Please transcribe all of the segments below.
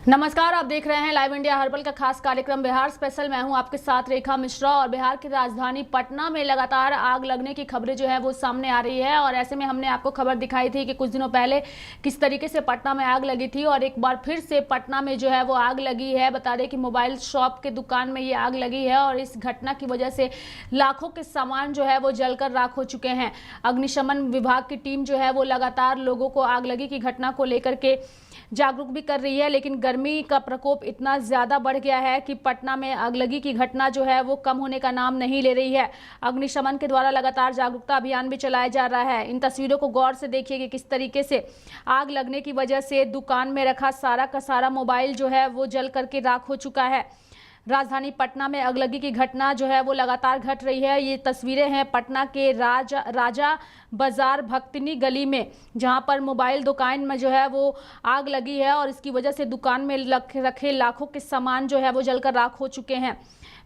नमस्कार, आप देख रहे हैं लाइव इंडिया हर पल का खास कार्यक्रम बिहार स्पेशल। मैं हूं आपके साथ रेखा मिश्रा। और बिहार की राजधानी पटना में लगातार आग लगने की खबरें जो है वो सामने आ रही है। और ऐसे में हमने आपको खबर दिखाई थी कि कुछ दिनों पहले किस तरीके से पटना में आग लगी थी और एक बार फिर से पटना में जो है वो आग लगी है। बता दें कि मोबाइल शॉप के दुकान में ये आग लगी है और इस घटना की वजह से लाखों के सामान जो है वो जलकर राख हो चुके हैं। अग्निशमन विभाग की टीम जो है वो लगातार लोगों को आग लगी की घटना को लेकर के जागरूक भी कर रही है, लेकिन गर्मी का प्रकोप इतना ज्यादा बढ़ गया है कि पटना में आगलगी की घटना जो है वो कम होने का नाम नहीं ले रही है। अग्निशमन के द्वारा लगातार जागरूकता अभियान भी चलाया जा रहा है। इन तस्वीरों को गौर से देखिए कि किस तरीके से आग लगने की वजह से दुकान में रखा सारा का सारा मोबाइल जो है वो जल करके राख हो चुका है। राजधानी पटना में आगलगी की घटना जो है वो लगातार घट रही है। ये तस्वीरें हैं पटना के राजा बाजार भक्तिनी गली में, जहां पर मोबाइल दुकान में जो है वो आग लगी है और इसकी वजह से दुकान में रखे लाखों के सामान जो है वो जलकर राख हो चुके हैं।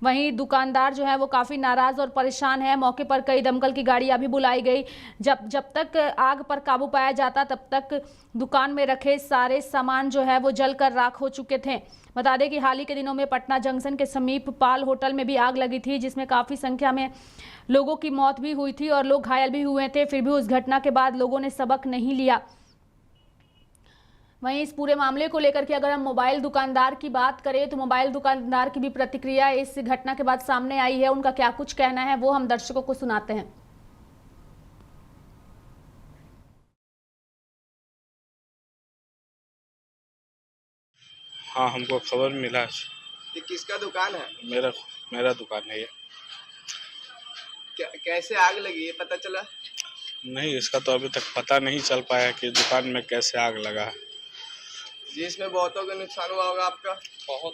वहीं दुकानदार जो है वो काफ़ी नाराज और परेशान है। मौके पर कई दमकल की गाड़ियां भी बुलाई गई। जब तक आग पर काबू पाया जाता तब तक दुकान में रखे सारे सामान जो है वो जलकर राख हो चुके थे। बता दें कि हाल ही के दिनों में पटना जंक्शन के समीप पाल होटल में भी आग लगी थी, जिसमें काफ़ी संख्या में लोगों की मौत भी हुई थी और लोग घायल भी हुए थे। फिर भी उस घटना के बाद लोगों ने सबक नहीं लिया। वहीं इस पूरे मामले को लेकर के अगर हम मोबाइल दुकानदार की बात करें तो मोबाइल दुकानदार की भी प्रतिक्रिया इस घटना के बाद सामने आई है। उनका क्या कुछ कहना है वो हम दर्शकों को सुनाते हैं। हाँ, हमको खबर मिला। ये किसका दुकान है? मेरा मेरा दुकान है ये। कैसे आग लगी ये पता चला? नहीं, इसका तो अभी तक पता नहीं चल पाया कि दुकान में कैसे आग लगा है। जी, इसमें बहुतों का नुकसान हुआ होगा आपका।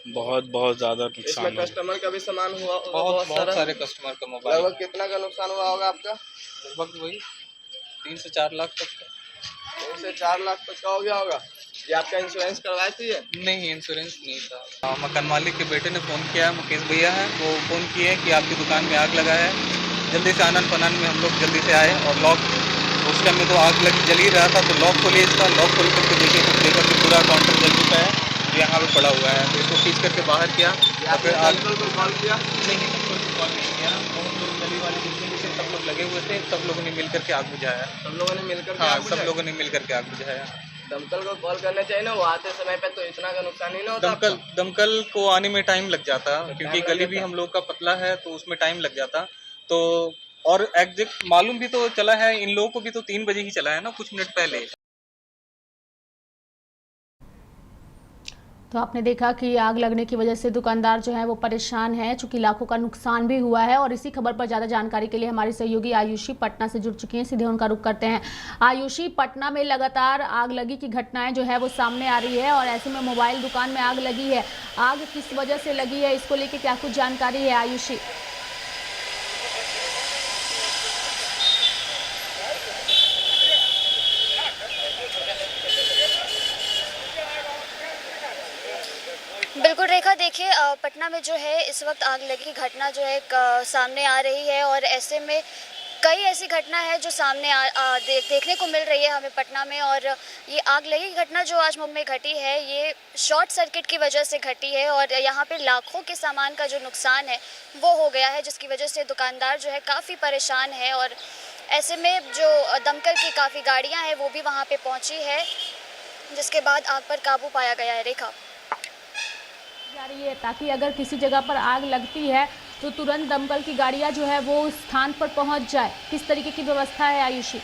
बहुत ज़्यादा नुकसान इसमें हुआ। कस्टमर का भी सामान हुआ बहुत सारे कस्टमर का मोबाइल। लगभग कितना का नुकसान हुआ होगा आपका? लगभग वही 3 से 4 लाख तक का। 3 से 4 लाख तक का हो गया होगा। ये आपका इंश्योरेंस करवाए थे? ये नहीं, इंश्योरेंस नहीं था। मकान मालिक के बेटे ने फ़ोन किया, मुकेश भैया हैं, वो फ़ोन किए कि आपकी दुकान में आग लगा है। जल्दी से आनन फनान में हम लोग जल्दी से आए और लॉक, उस टाइम में तो आग जल ही रहा था, तो लॉक खोलिए इसका। लॉक खोल करके देखिए तो देखा कि पूरा काउंटर जल चुका है, तो यहाँ पे पड़ा हुआ है। तो इसको खींच करके बाहर किया और फिर आग को कॉल किया? नहीं, कॉल नहीं किया। बहुत लोग गली वाले जितने से सब लोग लगे हुए थे, सब लोगों ने मिल करके आग बुझाया। सब लोगों ने मिलकर हाँ, सब लोगों ने मिल करके आग बुझाया। दमकल को कॉल करना चाहिए ना, वो आते समय पे तो इतना का नुकसान ही ना होता। दमकल को आने में टाइम लग जाता, क्योंकि गली भी हम लोग का पतला है तो उसमें टाइम लग जाता। तो और एग्जैक्ट मालूम भी तो चला है, इन लोगों को भी तो 3 बजे ही चला है ना, कुछ मिनट पहले। तो आपने देखा कि आग लगने की वजह से दुकानदार जो है वो परेशान है, चूंकि लाखों का नुकसान भी हुआ है। और इसी खबर पर ज़्यादा जानकारी के लिए हमारी सहयोगी आयुषी पटना से जुड़ चुकी हैं। सीधे उनका रुख करते हैं। आयुषी, पटना में लगातार आग लगी की घटनाएं जो है वो सामने आ रही है और ऐसे में मोबाइल दुकान में आग लगी है। आग किस वजह से लगी है, इसको लेकर क्या कुछ जानकारी है आयुषी? बिल्कुल रेखा, देखिए पटना में जो है इस वक्त आग लगी की घटना जो है सामने आ रही है और ऐसे में कई ऐसी घटना है जो सामने देखने को मिल रही है हमें पटना में। और ये आग लगी की घटना जो आज मुंबई में घटी है, ये शॉर्ट सर्किट की वजह से घटी है और यहाँ पे लाखों के सामान का जो नुकसान है वो हो गया है, जिसकी वजह से दुकानदार जो है काफ़ी परेशान है। और ऐसे में जो दमकल की काफ़ी गाड़ियाँ हैं वो भी वहाँ पर पहुँची है, जिसके बाद आग पर काबू पाया गया है। रेखा जा रही है ताकि अगर किसी जगह पर आग लगती है तो तुरंत दमकल की गाड़ियां जो है वो उस स्थान पर पहुंच जाए। किस तरीके की व्यवस्था है आयुषी?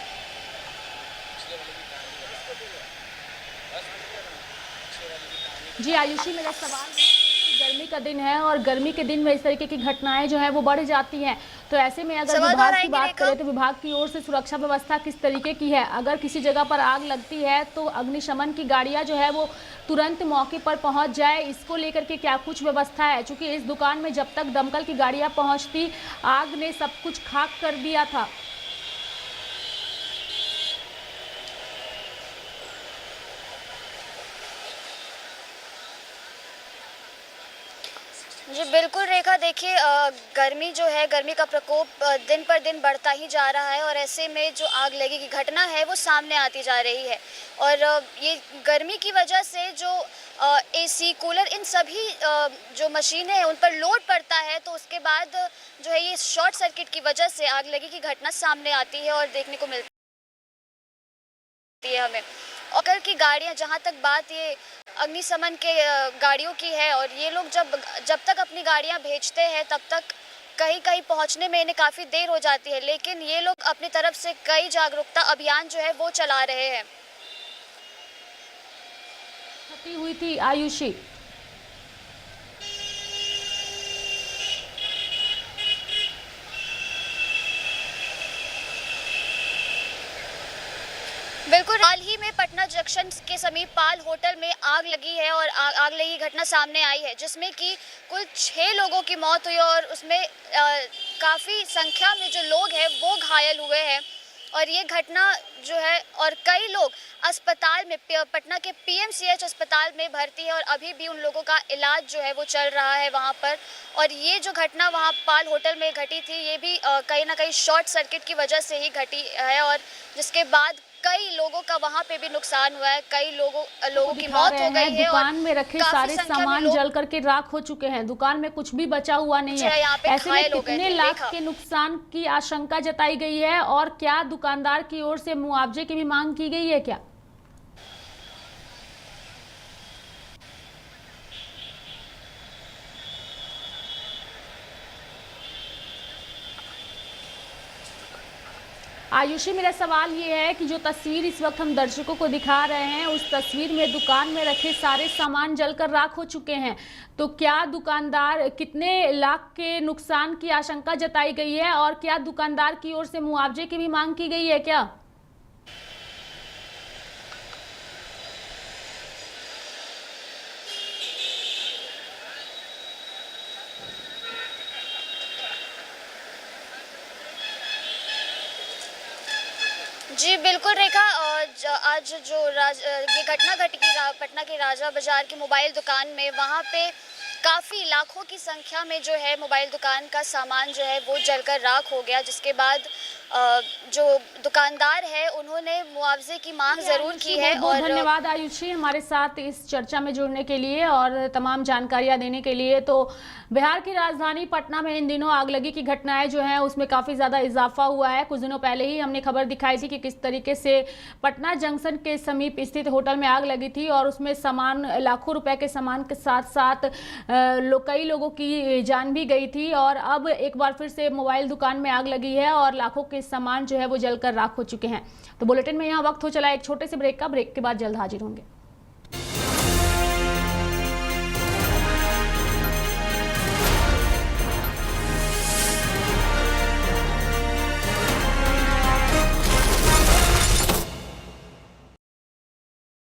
जी आयुषी, मेरा सवाल है, गर्मी का दिन है और गर्मी के दिन में इस तरीके की घटनाएं जो है वो बढ़ जाती हैं, तो ऐसे में अगर विभाग की बात करें तो विभाग की ओर से सुरक्षा व्यवस्था किस तरीके की है? अगर किसी जगह पर आग लगती है तो अग्निशमन की गाड़ियां जो है वो तुरंत मौके पर पहुंच जाए, इसको लेकर के क्या कुछ व्यवस्था है? क्योंकि इस दुकान में जब तक दमकल की गाड़ियां पहुंचती, आग ने सब कुछ खाक कर दिया था। जी बिल्कुल रेखा, देखिए गर्मी जो है, गर्मी का प्रकोप दिन पर दिन बढ़ता ही जा रहा है और ऐसे में जो आग लगी की घटना है वो सामने आती जा रही है। और ये गर्मी की वजह से जो एसी, कूलर, इन सभी जो मशीनें हैं उन पर लोड पड़ता है, तो उसके बाद जो है ये शॉर्ट सर्किट की वजह से आग लगी की घटना सामने आती है और देखने को मिलती है हमें। और कल की गाड़ियां, जहां तक बात ये अग्निशमन के गाड़ियों की है, और ये लोग जब तक अपनी गाड़ियां भेजते हैं तब तक कहीं कहीं पहुंचने में इन्हें काफ़ी देर हो जाती है, लेकिन ये लोग अपनी तरफ से कई जागरूकता अभियान जो है वो चला रहे हैं। क्षति हुई थी आयुषी। बिल्कुल, हाल ही में पटना जंक्शन के समीप पाल होटल में आग लगी है और आग लगी घटना सामने आई है, जिसमें कि कुल 6 लोगों की मौत हुई और उसमें काफ़ी संख्या में जो लोग हैं वो घायल हुए हैं। और ये घटना जो है, और कई लोग अस्पताल में, पटना के पीएमसीएच अस्पताल में भर्ती है और अभी भी उन लोगों का इलाज जो है वो चल रहा है वहाँ पर। और ये जो घटना वहाँ पाल होटल में घटी थी, ये भी कहीं ना कहीं शॉर्ट सर्किट की वजह से ही घटी है, और जिसके बाद कई लोगों का वहाँ पे भी नुकसान हुआ है, कई लोगों की मौत हो गई है। दुकान में रखे सारे सामान जल करके राख हो चुके हैं, दुकान में कुछ भी बचा हुआ नहीं है। ऐसे में कितने लाख के नुकसान की आशंका जताई गई है और क्या दुकानदार की ओर से मुआवजे की भी मांग की गई है क्या? आयुषी, मेरा सवाल ये है कि जो तस्वीर इस वक्त हम दर्शकों को दिखा रहे हैं, उस तस्वीर में दुकान में रखे सारे सामान जलकर राख हो चुके हैं, तो क्या दुकानदार, कितने लाख के नुकसान की आशंका जताई गई है और क्या दुकानदार की ओर से मुआवजे की भी मांग की गई है क्या? जी बिल्कुल रेखा, आज जो ये घटना घटी पटना के राजा बाजार की मोबाइल दुकान में, वहाँ पे काफ़ी लाखों की संख्या में जो है मोबाइल दुकान का सामान जो है वो जलकर राख हो गया, जिसके बाद जो दुकानदार है उन्होंने मुआवजे की मांग ज़रूर की है। और धन्यवाद आयुषी, हमारे साथ इस चर्चा में जुड़ने के लिए और तमाम जानकारियां देने के लिए। तो बिहार की राजधानी पटना में इन दिनों आगलगी की घटनाएं जो हैं उसमें काफ़ी ज़्यादा इजाफा हुआ है। कुछ दिनों पहले ही हमने खबर दिखाई थी कि किस तरीके से पटना जंक्शन के समीप स्थित होटल में आग लगी थी और उसमें सामान, लाखों रुपए के सामान के साथ साथ कई लोगों की जान भी गई थी। और अब एक बार फिर से मोबाइल दुकान में आग लगी है और लाखों के सामान जो है वो जलकर राख हो चुके हैं। तो बुलेटिन में यहाँ वक्त हो चला एक छोटे से ब्रेक का, ब्रेक के बाद जल्द हाजिर होंगे।